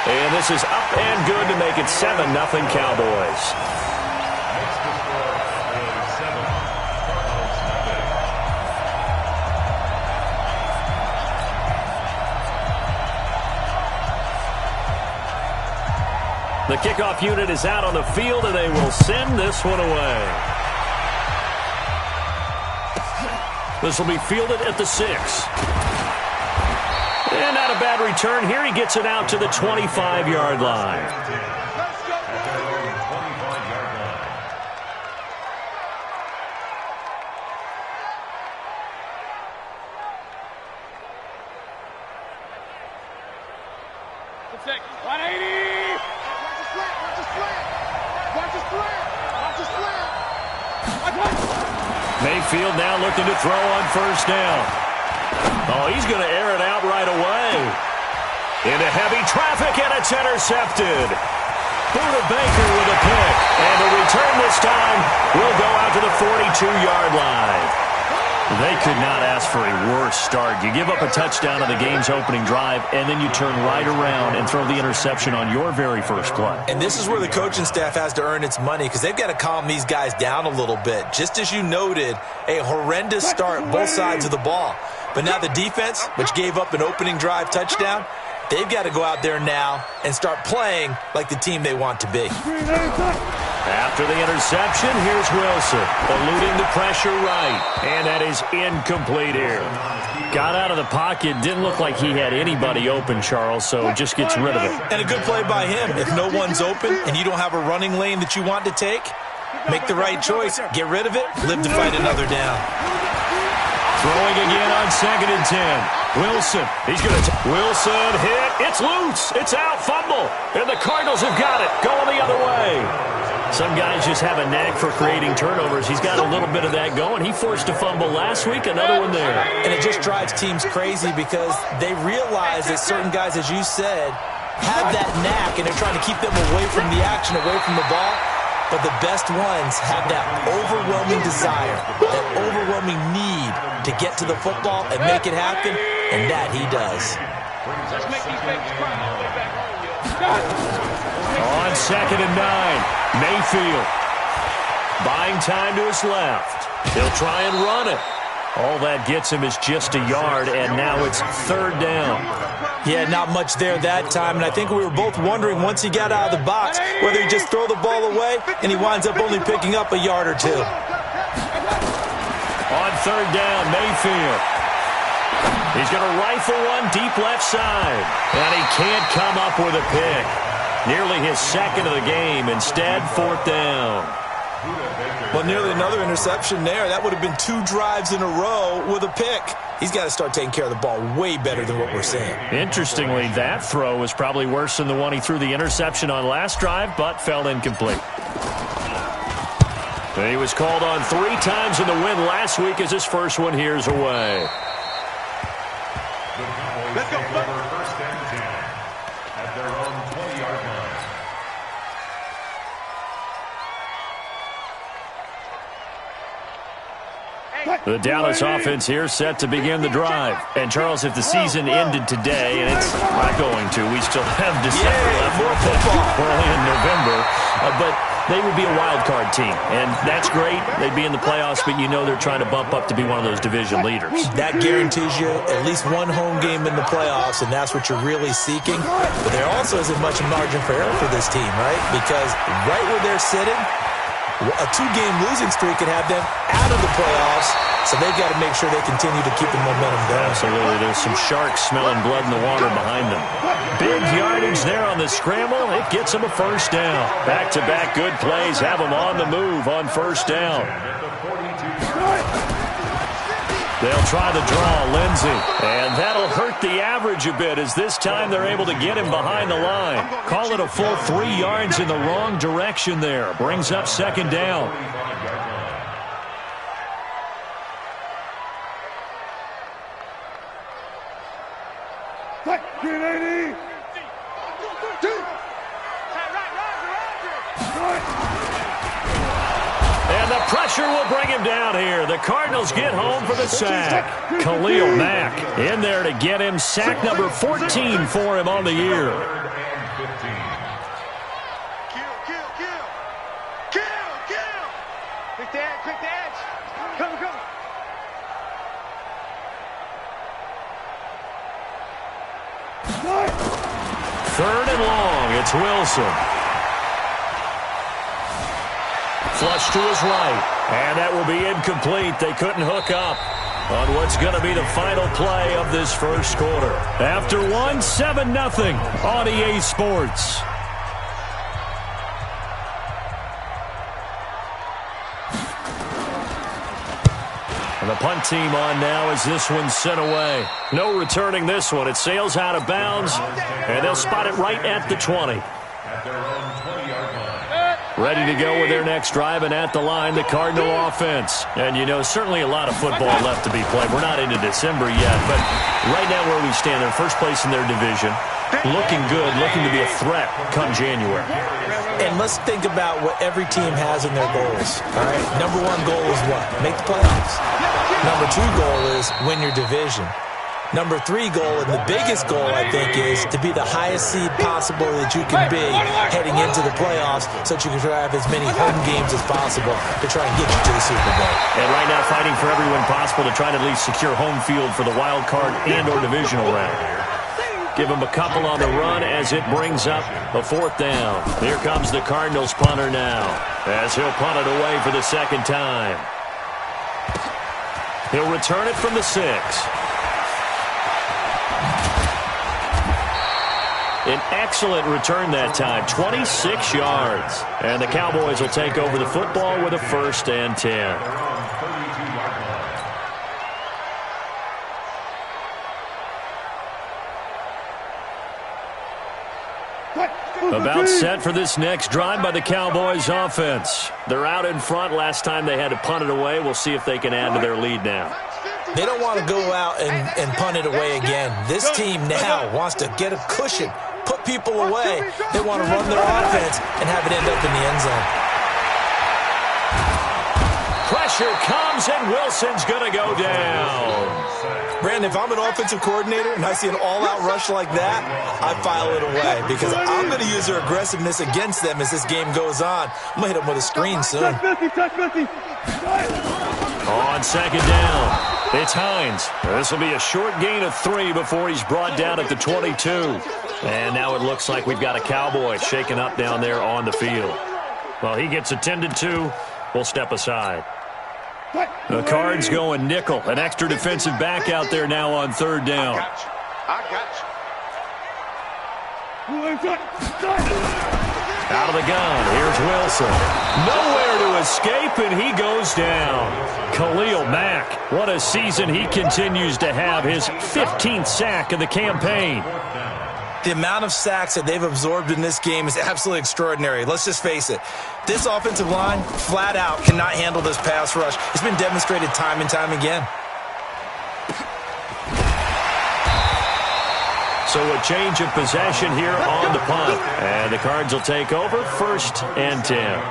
And this is up and good to make it 7-0 Cowboys. The kickoff unit is out on the field, and they will send this one away. This will be fielded at the 6. And not a bad return here. He gets it out to the 25-yard line. Mayfield now looking to throw on first down. Oh, he's going to air it out right away. Into heavy traffic, and it's intercepted. Buda Baker with a pick. And the return this time will go out to the 42-yard line. They could not ask for a worse start. You give up a touchdown on the game's opening drive, and then you turn right around and throw the interception on your very first play. And this is where the coaching staff has to earn its money, because they've got to calm these guys down a little bit. Just as you noted, a horrendous start both sides of the ball. But now the defense, which gave up an opening drive touchdown, they've got to go out there now and start playing like the team they want to be. After the interception, here's Wilson, eluding the pressure right. And that is incomplete here. Got out of the pocket, didn't look like he had anybody open, Charles, so just gets rid of it. And a good play by him. If no one's open and you don't have a running lane that you want to take, make the right choice. Get rid of it, live to fight another down. Throwing again on 2nd and 10. Wilson, Wilson hit. It's loose. It's out. Fumble. And the Cardinals have got it. Going the other way. Some guys just have a knack for creating turnovers. He's got a little bit of that going. He forced a fumble last week. Another one there. And it just drives teams crazy because they realize that certain guys, as you said, have that knack, and they're trying to keep them away from the action, away from the ball. But the best ones have that overwhelming desire, that overwhelming need to get to the football and make it happen, and that he does. Let's make these babies cry. On 2nd and 9, Mayfield. Buying time to his left. He'll try and run it. All that gets him is just a yard, and now it's 3rd down. Yeah, not much there that time, and I think we were both wondering once he got out of the box whether he'd just throw the ball away, and he winds up only picking up a yard or two. On 3rd down, Mayfield. He's going to rifle one deep left side, and he can't come up with a pick. Nearly his 2nd of the game. Instead, 4th down. Well, nearly another interception there. That would have been 2 drives in a row with a pick. He's got to start taking care of the ball way better than what we're seeing. Interestingly, that throw was probably worse than the one he threw the interception on last drive, but fell incomplete. He was called on 3 times in the win last week as his first one here's away. Let's go. First and 10 at their own 20-yard line. The Dallas offense here set to begin the drive. And, Charles, if the season ended today, and it's not going to, we still have December left. We're only in November. But they would be a wild card team. And that's great. They'd be in the playoffs, but you know they're trying to bump up to be one of those division leaders. That guarantees you at least one home game in the playoffs, and that's what you're really seeking. But there also isn't much margin for error for this team, right? Because right where they're sitting, a 2-game losing streak could have them out of the playoffs, so they've got to make sure they continue to keep the momentum going. Absolutely. There's some sharks smelling blood in the water behind them. Big yardage there on the scramble. It gets them a first down. Back-to-back good plays have them on the move on first down. They'll try the draw, Lindsey. And that'll hurt the average a bit as this time they're able to get him behind the line. Call it a full 3 yards in the wrong direction there. Brings up 2nd down. And the pressure will bring him down here. The Cardinals get home for the sack. Khalil Mack in there to get him sack number 14 for him on the year. Quick the edge. Come. Third and long. It's Wilson. Flush to his right. And that will be incomplete. They couldn't hook up on what's going to be the final play of this first quarter. After one, 7-0 on EA Sports. And the punt team on now as this one's sent away. No returning this one. It sails out of bounds, and they'll spot it right at the 20. At their own 20-yard line. Ready to go with their next drive, and at the line, the Cardinal offense. And, you know, certainly a lot of football left to be played. We're not into December yet, but right now where we stand, they're first place in their division. Looking good, looking to be a threat come January. And let's think about what every team has in their goals. All right, number one goal is what? Make the playoffs. Number two goal is win your division. Number three goal, and the biggest goal, I think, is to be the highest seed possible that you can be heading into the playoffs so that you can try to have as many home games as possible to try and get you to the Super Bowl. And right now fighting for everyone possible to try to at least secure home field for the wild card and or divisional round. Give him a couple on the run as it brings up a fourth down. Here comes the Cardinals punter now as he'll punt it away for the second time. He'll return it from the 6. An excellent return that time, 26 yards. And the Cowboys will take over the football with a 1st and 10. About set for this next drive by the Cowboys offense. They're out in front. Last time they had to punt it away. We'll see if they can add to their lead now. They don't want to go out and punt it away again. This team now wants to get a cushion, put people away. They want to run their offense and have it end up in the end zone. Pressure comes, and Wilson's going to go down. Brandon, if I'm an offensive coordinator and I see an all-out rush like that, I file it away because I'm going to use their aggressiveness against them as this game goes on. I'm going to hit them with a screen soon. On second down, it's Hines. This will be a short gain of 3 before he's brought down at the 22. And now it looks like we've got a Cowboy shaken up down there on the field. Well, he gets attended to. We'll step aside. The Cards going nickel. An extra defensive back out there now on third down. I got you. Out of the gun, here's Wilson. Nowhere to escape, and he goes down. Khalil Mack, what a season he continues to have. His 15th sack of the campaign. The amount of sacks that they've absorbed in this game is absolutely extraordinary. Let's just face it. This offensive line, flat out, cannot handle this pass rush. It's been demonstrated time and time again. So a change of possession here on the punt. And the Cards will take over 1st and 10.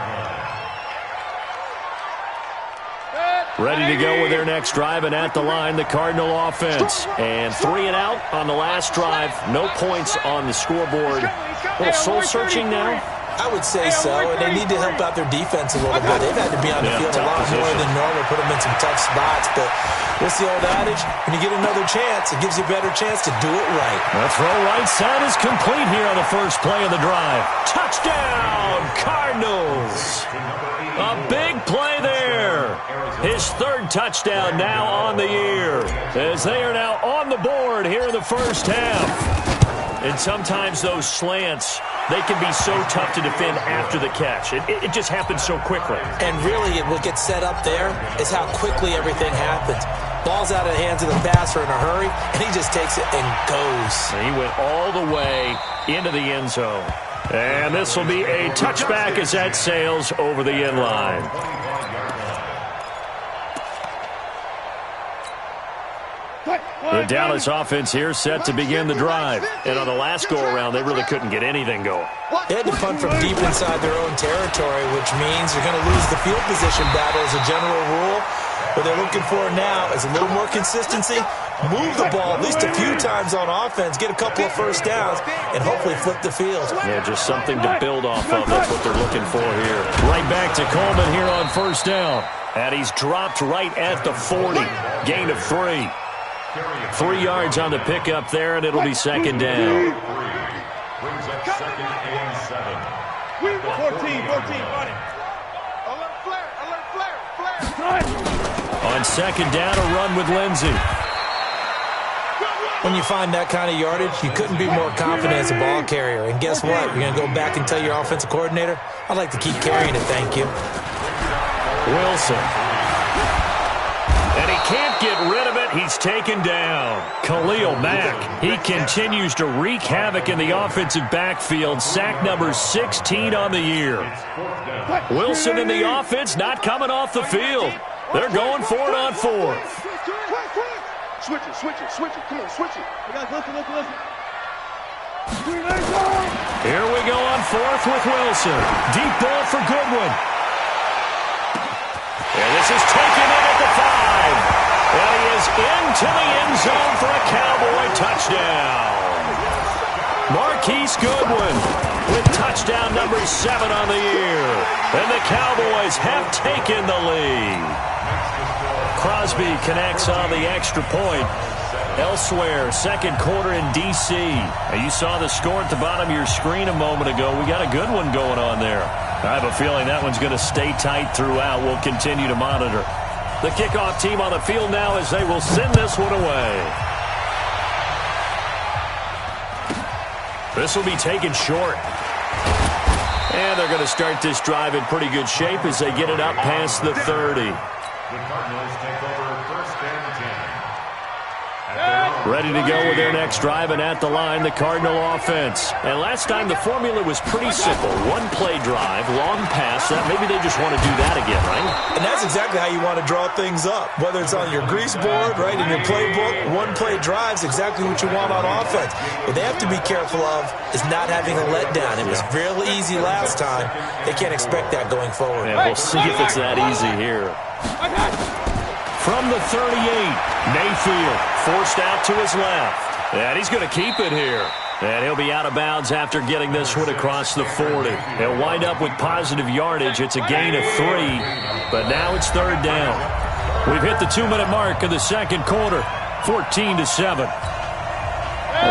Ready to go with their next drive, and at the line, the Cardinal offense. And 3 and out on the last drive. No points on the scoreboard. A little soul-searching now? I would say so, and they need to help out their defense a little bit. They've had to be on the field a lot more than normal, put them in some tough spots. But what's the old adage? When you get another chance, it gives you a better chance to do it right. The throw right side is complete here on the first play of the drive. Touchdown, Cardinals! A big play there. His 3rd touchdown now on the year, as they are now on the board here in the first half. And sometimes those slants, they can be so tough to defend after the catch. It just happens so quickly. And really, what gets set up there is how quickly everything happens. Ball's out of the hands of the passer in a hurry, and he just takes it and goes. And he went all the way into the end zone. And this will be a touchback as that sails over the end line. The Dallas offense here set to begin the drive. And on the last go-around, they really couldn't get anything going. They had to punt from deep inside their own territory, which means you're going to lose the field position battle as a general rule. What they're looking for now is a little more consistency, move the ball at least a few times on offense, get a couple of first downs, and hopefully flip the field. Yeah, just something to build off of. That's what they're looking for here. Right back to Coleman here on first down. And he's dropped right at the 40. Gain of 3. 3 yards on the pickup there, and it'll be second down. Brings up second and 7. 14, run it. Alert flare. On second down, a run with Lindsey. When you find that kind of yardage, you couldn't be more confident as a ball carrier. And guess what? You're going to go back and tell your offensive coordinator, I'd like to keep carrying it, thank you. Wilson. And he can't get rid of it. He's taken down. Khalil Mack. He continues to wreak havoc in the offensive backfield. Sack number 16 on the year. Wilson in the offense not coming off the field. They're going for it on 4th. Switch it. Come on, switch it. Listen. Here we go on 4th with Wilson. Deep ball for Goodwin. And this is taken in at the 5. And he is into the end zone for a Cowboy touchdown. Marquise Goodwin with touchdown number 7 on the year. And the Cowboys have taken the lead. Crosby connects on the extra point. Elsewhere, second quarter in D.C. You saw the score at the bottom of your screen a moment ago. We got a good one going on there. I have a feeling that one's going to stay tight throughout. We'll continue to monitor. The kickoff team on the field now as they will send this one away. This will be taken short. And they're going to start this drive in pretty good shape as they get it up past the 30. The Cardinals take over first and 10. Ready to go with their next drive, and at the line, the Cardinal offense. And last time, the formula was pretty simple. One play drive, long pass. Maybe they just want to do that again, right? And that's exactly how you want to draw things up. Whether it's on your grease board, right, in your playbook, one play drive is exactly what you want on offense. What they have to be careful of is not having a letdown. It was real easy last time. They can't expect that going forward. And we'll see if it's that easy here. From the 38, Mayfield forced out to his left. And he's going to keep it here. And he'll be out of bounds after getting this one across the 40. He'll wind up with positive yardage. It's a gain of 3, but now it's third down. We've hit the 2-minute mark of the second quarter, 14-7.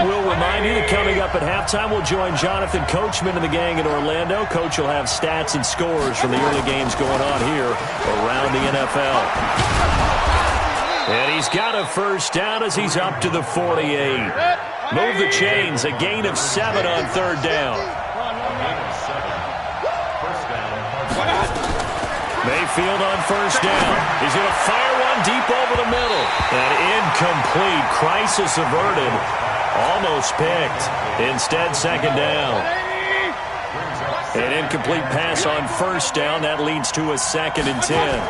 We'll remind you that coming up at halftime, we'll join Jonathan Coachman and the gang in Orlando. Coach will have stats and scores from the early games going on here around the NFL. And he's got a first down as he's up to the 48. Move the chains, a gain of 7 on third down. Mayfield on first down. He's going to fire one deep over the middle. And incomplete. Crisis averted. Almost picked. Instead, second down. An incomplete pass on first down. That leads to a 2nd and 10.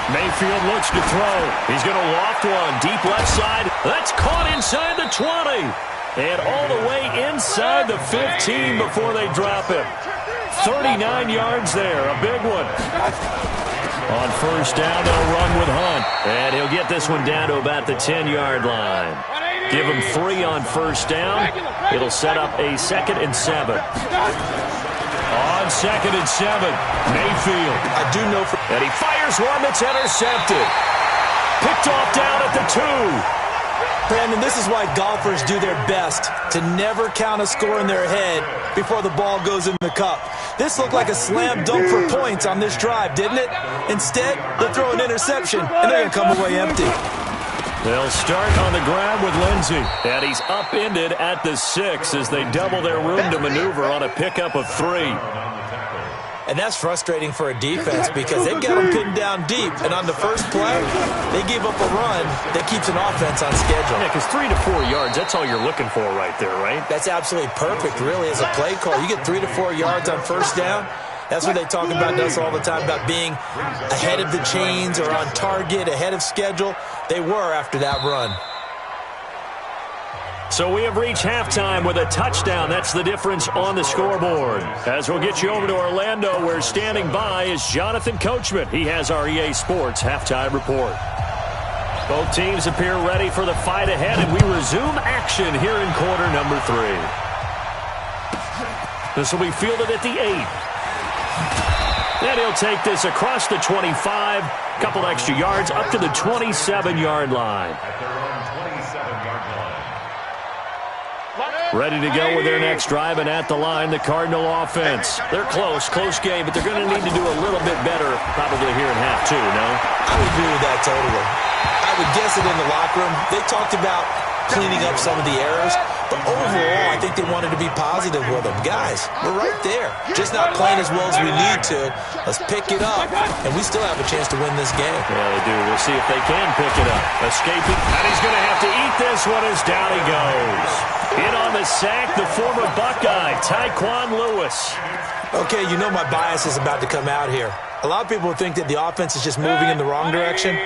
Mayfield looks to throw. He's going to loft one. Deep left side. That's caught inside the 20. And all the way inside the 15 before they drop him. 39 yards there. A big one. On first down, they'll run with Hunt. And he'll get this one down to about the 10-yard line. Give him 3 on first down. It'll set up a 2nd and 7. On 2nd and 7, Mayfield. I do know for... And he fires one that's intercepted. Picked off down at the 2. Brandon, this is why golfers do their best to never count a score in their head before the ball goes in the cup. This looked like a slam dunk for points on this drive, didn't it? Instead, they'll throw an interception, and they're going to come away empty. They'll start on the ground with Lindsey. And he's upended at the 6 as they double their room to maneuver on a pickup of 3. And that's frustrating for a defense because they've got them pinned down deep. And on the first play, they gave up a run that keeps an offense on schedule. Yeah, because 3 to 4 yards, that's all you're looking for right there, right? That's absolutely perfect, really, as a play call. You get 3 to 4 yards on first down. That's what they talk about us all the time, about being ahead of the chains or on target, ahead of schedule. They were after that run. So we have reached halftime with a touchdown. That's the difference on the scoreboard. As we'll get you over to Orlando, where standing by is Jonathan Coachman. He has our EA Sports halftime report. Both teams appear ready for the fight ahead, and we resume action here in quarter number 3. This will be fielded at the 8. And he'll take this across the 25, couple extra yards, up to the 27-yard line. Ready to go with their next drive, and at the line, the Cardinal offense. They're close game, but they're going to need to do a little bit better probably here in half 2, no? I would agree with that totally. I would guess it in the locker room. They talked about cleaning up some of the errors, but overall, I think they wanted to be positive with them. Guys, we're right there. Just not playing as well as we need to. Let's pick it up, and we still have a chance to win this game. Yeah, they do. We'll see if they can pick it up. Escaping, and he's going to have to eat this one as down he goes. In on the sack, the former Buckeye, Tyquan Lewis. Okay, you know my bias is about to come out here. A lot of people think that the offense is just moving in the wrong direction.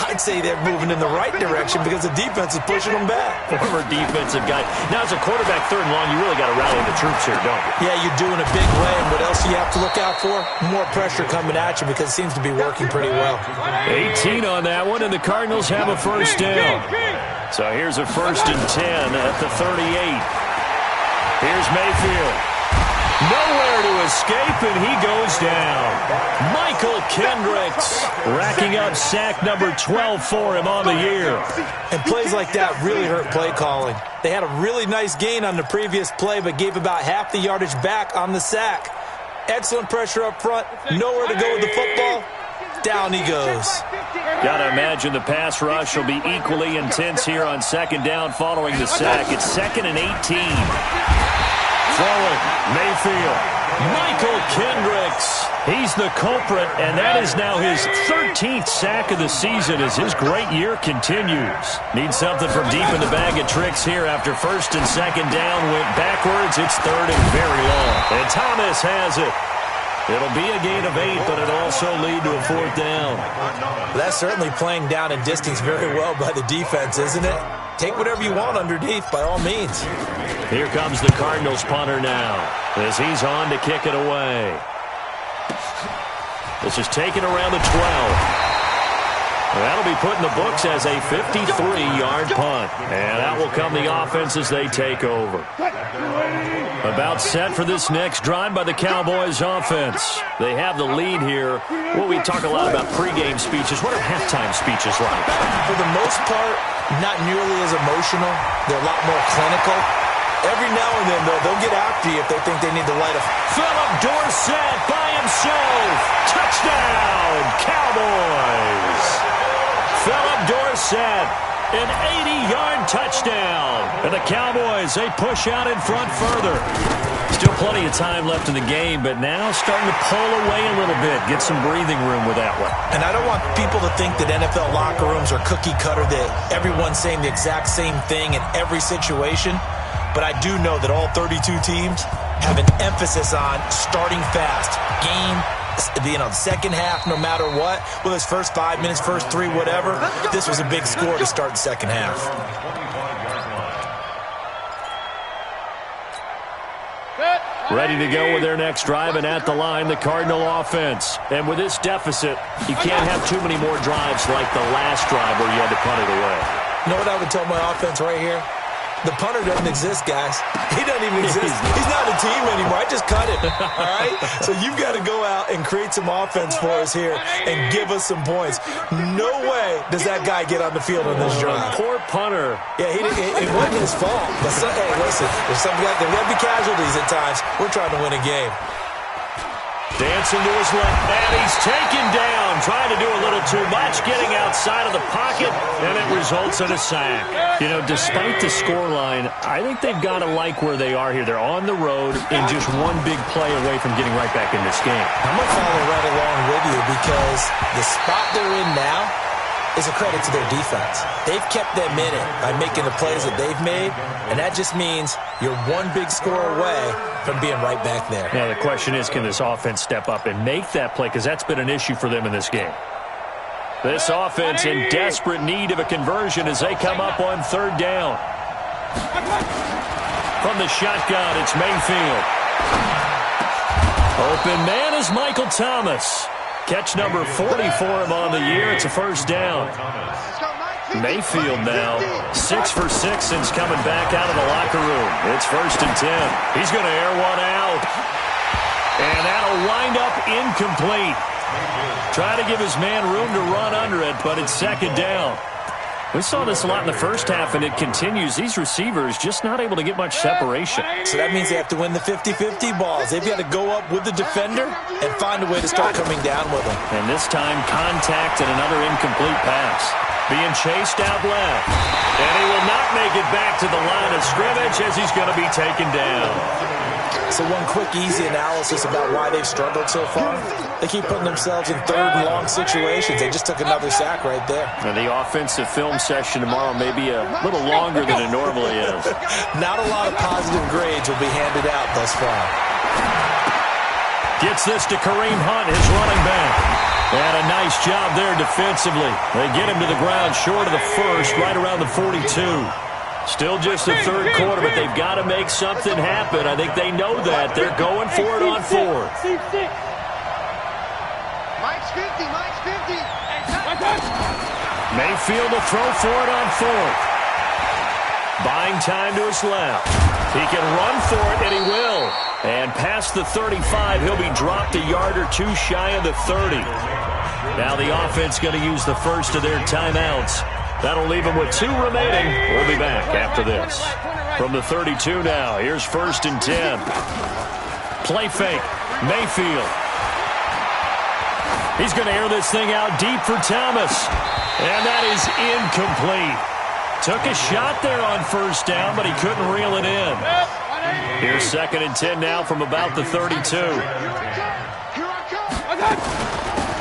I'd say they're moving in the right direction because the defense is pushing them back. Former defensive guy. Now, as a quarterback, 3rd and long, you really got to rally the troops here, don't you? Yeah, you're doing a big way, and what else do you have to look out for? More pressure coming at you because it seems to be working pretty well. 18 on that one, and the Cardinals have a first down. So here's a 1st and 10 at the 38. Here's Mayfield. Nowhere to escape, and he goes down. Michael Kendricks racking up sack number 12 for him on the year. And plays like that really hurt play calling. They had a really nice gain on the previous play, but gave about half the yardage back on the sack. Excellent pressure up front. Nowhere to go with the football. Down he goes. Got to imagine the pass rush will be equally intense here on 2nd down following the sack. It's 2nd and 18. Throwing, Mayfield. Michael Kendricks. He's the culprit, and that is now his 13th sack of the season as his great year continues. Needs something from deep in the bag of tricks here after 1st and 2nd down. Went backwards. It's 3rd and very long. And Thomas has it. It'll be a gain of 8, but it'll also lead to a 4th down. That's certainly playing down in distance very well by the defense, isn't it? Take whatever you want underneath, by all means. Here comes the Cardinals punter now, as he's on to kick it away. This is taken around the 12. That'll be put in the books as a 53-yard punt. And that will come the offense as they take over. About set for this next drive by the Cowboys offense. They have the lead here. Well, we talk a lot about pregame speeches. What are halftime speeches like? For the most part, not nearly as emotional. They're a lot more clinical. Every now and then, though, they'll get after you if they think they need to light a... Philip Dorsett by himself. Touchdown, Cowboys. Philip Dorsett, an 80-yard touchdown. And the Cowboys, they push out in front further. Still plenty of time left in the game, but now starting to pull away a little bit. Get some breathing room with that one. And I don't want people to think that NFL locker rooms are cookie cutter, that everyone's saying the exact same thing in every situation. But I do know that all 32 teams have an emphasis on starting fast. Second half, no matter what. Whether it's first 5 minutes, first 3, whatever. This was a big score to start the second half. Ready to go with their next drive, and at the line, the Cardinal offense. And with this deficit, you can't have too many more drives like the last drive where you had to punt it away. You know what I would tell my offense right here? The punter doesn't exist, guys. He doesn't even exist. He's not a team anymore. I just cut it, all right? So you've got to go out and create some offense for us here and give us some points. No way does that guy get on the field on this drive. Poor punter. Yeah, it wasn't his fault. But hey, listen, there's going to be casualties at times. We're trying to win a game. Dancing to his left, and he's taken down. Trying to do a little too much, getting outside of the pocket, and it results in a sack. You know, despite the scoreline, I think they've got to like where they are here. They're on the road and just one big play away from getting right back in this game. I'm going to follow right along with you because the spot they're in now is a credit to their defense. They've kept them in it by making the plays that they've made, and that just means you're one big score away from being right back there. Now, the question is, can this offense step up and make that play? Because that's been an issue for them in this game. This offense in desperate need of a conversion as they come up on 3rd down. From the shotgun, it's Mayfield. Open man is Michael Thomas. Catch number 40 for him on the year. It's a first down. Mayfield now 6 for 6 since coming back out of the locker room. It's 1st and 10. He's going to air one out. And that'll wind up incomplete. Try to give his man room to run under it, but it's 2nd down. We saw this a lot in the first half, and it continues. These receivers just not able to get much separation. So that means they have to win the 50-50 balls. They've got to go up with the defender and find a way to start coming down with them. And this time, contact and another incomplete pass. Being chased out left. And he will not make it back to the line of scrimmage as he's going to be taken down. So one quick, easy analysis about why they've struggled so far. They keep putting themselves in 3rd and long situations. They just took another sack right there. And the offensive film session tomorrow may be a little longer than it normally is. Not a lot of positive grades will be handed out thus far. Gets this to Kareem Hunt, his running back. And a nice job there defensively. They get him to the ground short of the first, right around the 42. Still just the 3rd quarter, but they've got to make something happen. I think they know that. They're going for it on 4th. Mike's 50, Mike's 50. Mayfield will throw for it on 4th. Buying time to his left. He can run for it, and he will. And past the 35, he'll be dropped a yard or two shy of the 30. Now the offense going to use the first of their timeouts. That'll leave them with 2 remaining. We'll be back after this. From the 32 now, here's 1st and 10. Play fake. Mayfield. He's going to air this thing out deep for Thomas. And that is incomplete. Took a shot there on 1st down, but he couldn't reel it in. Here's 2nd and 10 now from about the 32.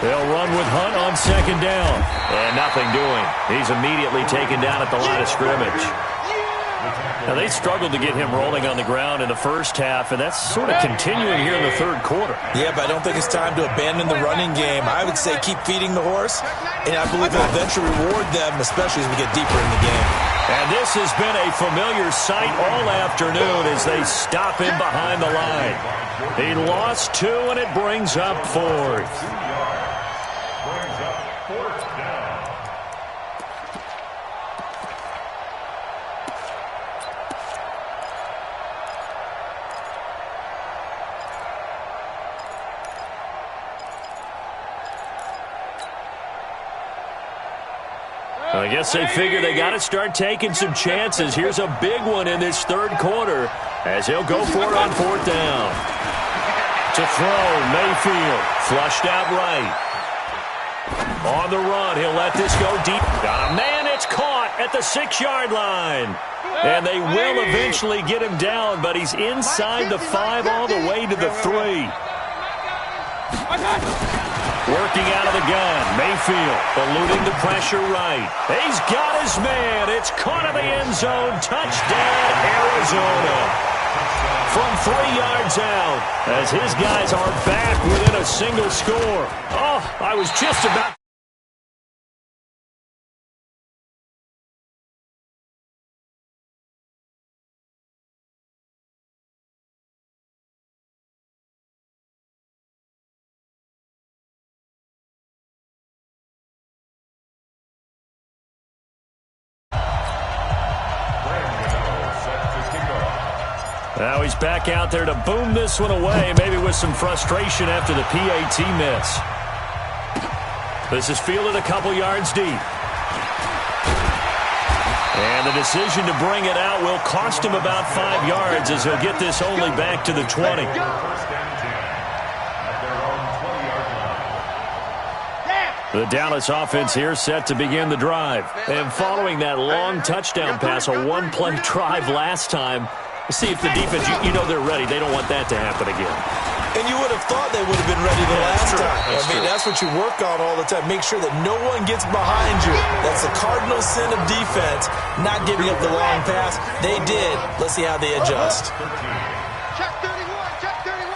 They'll run with Hunt on 2nd down. And nothing doing. He's immediately taken down at the line of scrimmage. Now, they struggled to get him rolling on the ground in the first half, and that's sort of continuing here in the 3rd quarter. Yeah, but I don't think it's time to abandon the running game. I would say keep feeding the horse, and I believe it'll eventually reward them, especially as we get deeper in the game. And this has been a familiar sight all afternoon as they stop him behind the line. He lost 2, and it brings up 4th. I guess they figure they got to start taking some chances. Here's a big one in this 3rd quarter as he'll go for it on 4th down. To throw, Mayfield, flushed out right. On the run, he'll let this go deep. Got a man, it's caught at the 6-yard line. And they will eventually get him down, but he's inside the 5 all the way to the 3. Working out of the gun, Mayfield eluding the pressure right. He's got his man. It's caught in the end zone. Touchdown, Arizona. From 3 yards out, as his guys are back within a single score. Oh, I was just about... Now he's back out there to boom this one away, maybe with some frustration after the PAT miss. This is fielded a couple yards deep. And the decision to bring it out will cost him about 5 yards as he'll get this only back to the 20. The Dallas offense here set to begin the drive. And following that long touchdown pass, a one-play drive last time, see if the defense, you know they're ready. They don't want that to happen again. And you would have thought they would have been ready the last time. That's what you work on all the time. Make sure that no one gets behind you. That's the cardinal sin of defense, not giving up the long pass. They did. Let's see how they adjust. Check 31, check 31.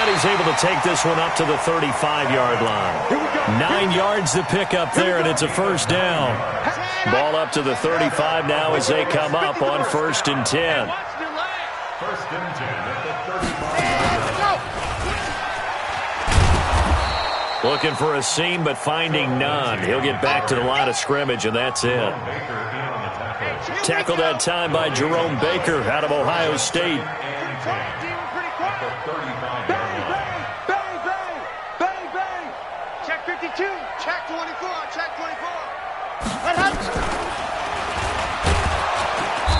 And he's able to take this one up to the 35-yard line. 9 yards to pick up there, and it's a first down. Ball up to the 35 now as they come up on 1st and 10. 1st and 10 at the 35. Looking for a seam, but finding none. He'll get back to the line of scrimmage, and that's it. Tackled that time by Jerome Baker out of Ohio State. Check 52. Check 24. Check 24.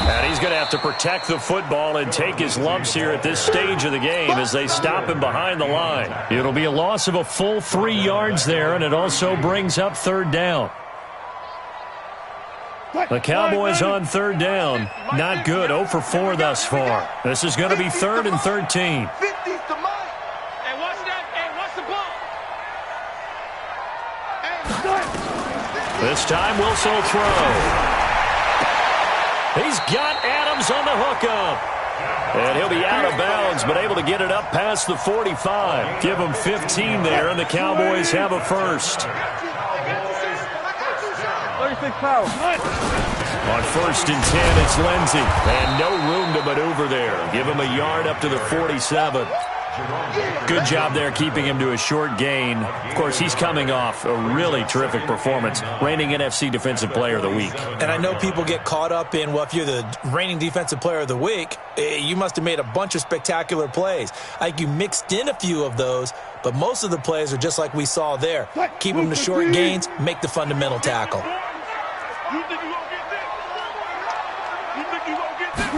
And he's going to have to protect the football and take his lumps here at this stage of the game as they stop him behind the line. It'll be a loss of a full 3 yards there, and it also brings up 3rd down. The Cowboys on 3rd down. Not good. 0 for 4 thus far. This is going to be 3rd and 13. This time Wilson will throw. He's got Adams on the hookup. And he'll be out of bounds, but able to get it up past the 45. Give him 15 there, and the Cowboys have a first. 36 power. On 1st and 10, it's Lindsey. And no room to maneuver there. Give him a yard up to the 47. Good job there keeping him to a short gain. Of course, he's coming off a really terrific performance. Reigning NFC Defensive Player of the Week. And I know people get caught up in, well, if you're the reigning Defensive Player of the Week, you must have made a bunch of spectacular plays. Like you mixed in a few of those, but most of the plays are just like we saw there. Keep them to short gains, make the fundamental tackle. You think you won't get this? You think you won't get this?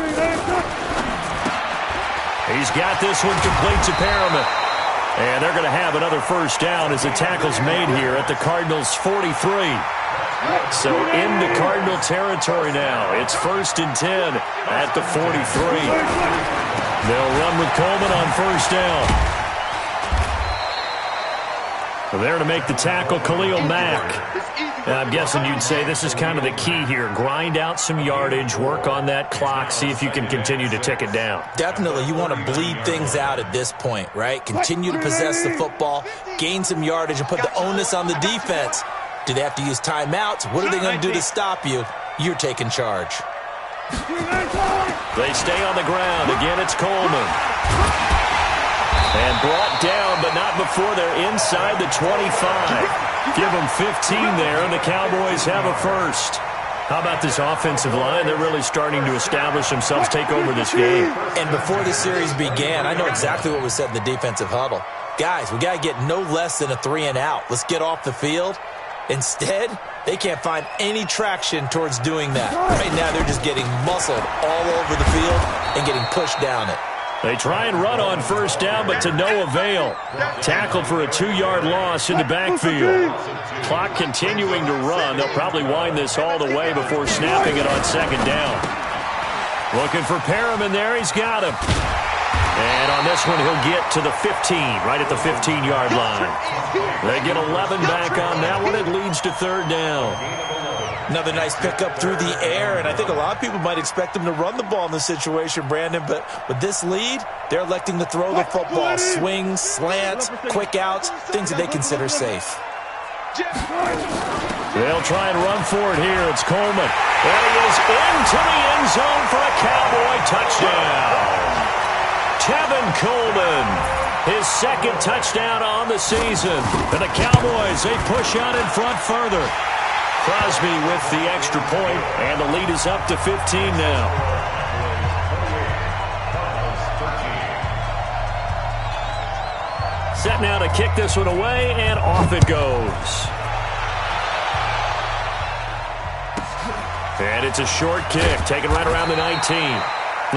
He's got this one complete to Perriman. And they're going to have another first down as the tackle's made here at the Cardinals' 43. So into Cardinal territory now. It's 1st and 10 at the 43. They'll run with Coleman on 1st down. There to make the tackle, Khalil Mack. And I'm guessing you'd say this is kind of the key here. Grind out some yardage, work on that clock, see if you can continue to tick it down. Definitely. You want to bleed things out at this point, right? Continue to possess the football, gain some yardage, and put the onus on the defense. Do they have to use timeouts? What are they going to do to stop you? You're taking charge. They stay on the ground. Again, it's Coleman. And brought down, but not before they're inside the 25. Give them 15 there, and the Cowboys have a first. How about this offensive line? They're really starting to establish themselves, take over this game. And before the series began, I know exactly what was said in the defensive huddle. Guys, we got to get no less than a 3-and-out. Let's get off the field. Instead, they can't find any traction towards doing that. Right now, they're just getting muscled all over the field and getting pushed down it. They try and run on first down, but to no avail. Tackled for a 2-yard loss in the backfield. Clock continuing to run. They'll probably wind this all the way before snapping it on second down. Looking for Perriman there. He's got him. And on this one, he'll get to the 15, right at the 15-yard line. They get 11 back on that one. It leads to third down. Another nice pickup through the air, and I think a lot of people might expect them to run the ball in this situation, Brandon, but with this lead, they're electing to throw the football. Swings, slants, quick outs, things that they consider safe. They'll try and run for it here. It's Coleman. And he is into the end zone for a Cowboy touchdown. Tevin Coleman, his second touchdown on the season. And the Cowboys, they push on in front further. Crosby with the extra point, and the lead is up to 15 now. Set now to kick this one away, and off it goes. And it's a short kick, taken right around the 19.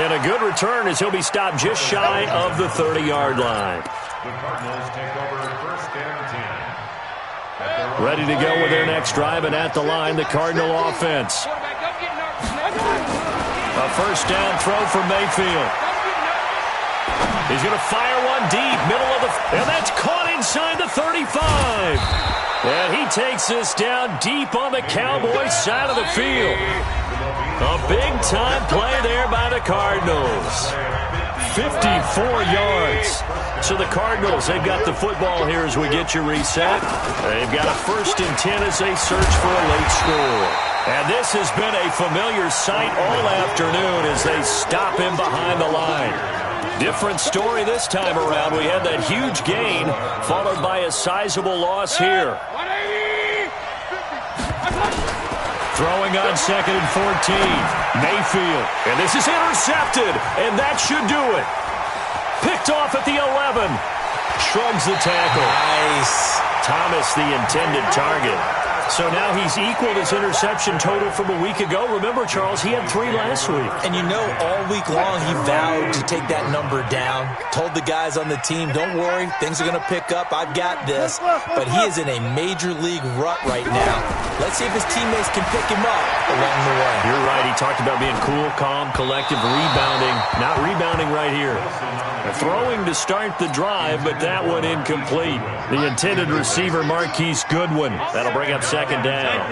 And a good return as he'll be stopped just shy of the 30-yard line. The Cardinals take over first and 10. Ready to go with their next drive, and at the line, the Cardinal offense. A first down throw from Mayfield. He's going to fire one deep, middle of the... And that's caught inside the 35. And he takes this down deep on the Cowboys side of the field. A big-time play there by the Cardinals. 54 yards. So the Cardinals, they've got the football here as we get you reset. They've got a 1st and 10 as they search for a late score. And this has been a familiar sight all afternoon as they stop him behind the line. Different story this time around. We had that huge gain followed by a sizable loss here. Throwing on 2nd and 14. Mayfield. And this is intercepted. And that should do it. Picked off at the 11. Shrugs the tackle. Nice. Thomas, the intended target. So now he's equaled his interception total from a week ago. Remember, Charles, he had 3 last week. And you know, all week long he vowed to take that number down. Told the guys on the team, don't worry, things are going to pick up. I've got this. But he is in a major league rut right now. Let's see if his teammates can pick him up along the way. You're right. He talked about being cool, calm, collective, rebounding. Not rebounding right here. Throwing to start the drive, but that one incomplete. The intended receiver, Marquise Goodwin. That'll bring up 2nd down.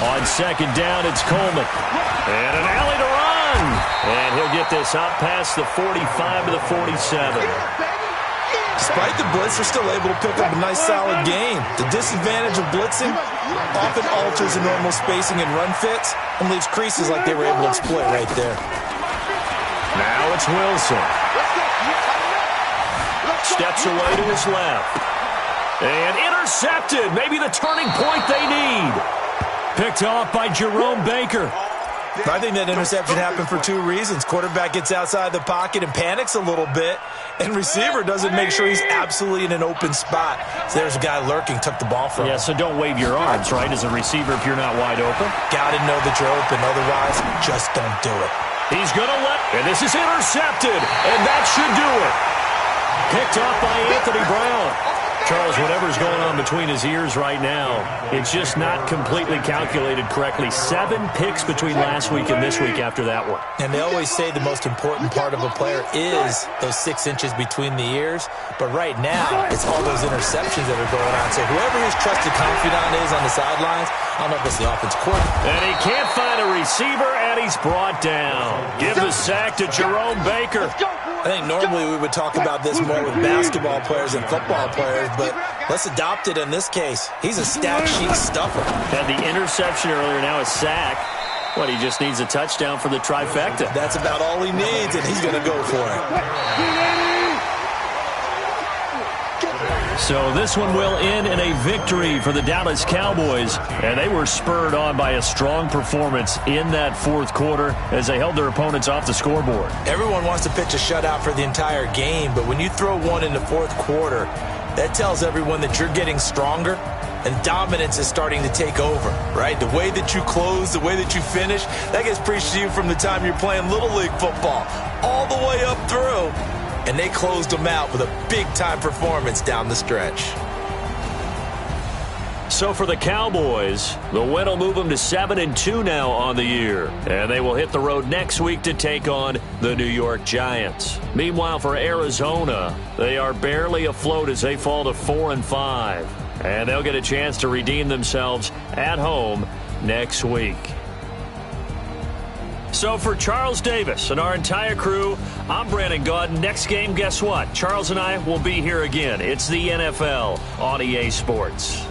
On 2nd down, it's Coleman. And an alley to run. And he'll get this out past the 45 to the 47. Despite the blitz, they're still able to pick up a nice, solid gain. The disadvantage of blitzing often alters the normal spacing and run fits and leaves creases like they were able to exploit right there. Now it's Wilson. Steps away to his left. And intercepted. Maybe the turning point they need. Picked off by Jerome Baker. I think that interception happened for 2 reasons. Quarterback gets outside the pocket and panics a little bit, and receiver doesn't make sure he's absolutely in an open spot. So there's a guy lurking, took the ball from him. Yeah, so don't wave your arms, right, as a receiver if you're not wide open. Got to know that you're open. Otherwise, just don't do it. He's going to and this is intercepted, and that should do it. Picked off by Anthony Brown. Charles, whatever's going on between his ears right now, it's just not completely calculated correctly. 7 picks between last week and this week after that one. And they always say the most important part of a player is those 6 inches between the ears. But right now, it's all those interceptions that are going on. So whoever his trusted confidant is on the sidelines, I don't know if it's the offense coordinator. And he can't find a receiver, and he's brought down. Give the sack to Jerome Baker. I think normally we would talk about this more with basketball players and football players, but let's adopt it in this case. He's a stat sheet stuffer. Had the interception earlier, now a sack. What, he just needs a touchdown for the trifecta. That's about all he needs, and he's going to go for it. So this one will end in a victory for the Dallas Cowboys, and they were spurred on by a strong performance in that 4th quarter as they held their opponents off the scoreboard. Everyone wants to pitch a shutout for the entire game, but when you throw one in the 4th quarter, that tells everyone that you're getting stronger and dominance is starting to take over, right? The way that you close, the way that you finish, that gets preached to you from the time you're playing Little League football all the way up through. And they closed them out with a big-time performance down the stretch. So for the Cowboys, the win will move them to 7-2 now on the year. And they will hit the road next week to take on the New York Giants. Meanwhile, for Arizona, they are barely afloat as they fall to 4-5. And they'll get a chance to redeem themselves at home next week. So for Charles Davis and our entire crew, I'm Brandon Gaudin. Next game, guess what? Charles and I will be here again. It's the NFL on EA Sports.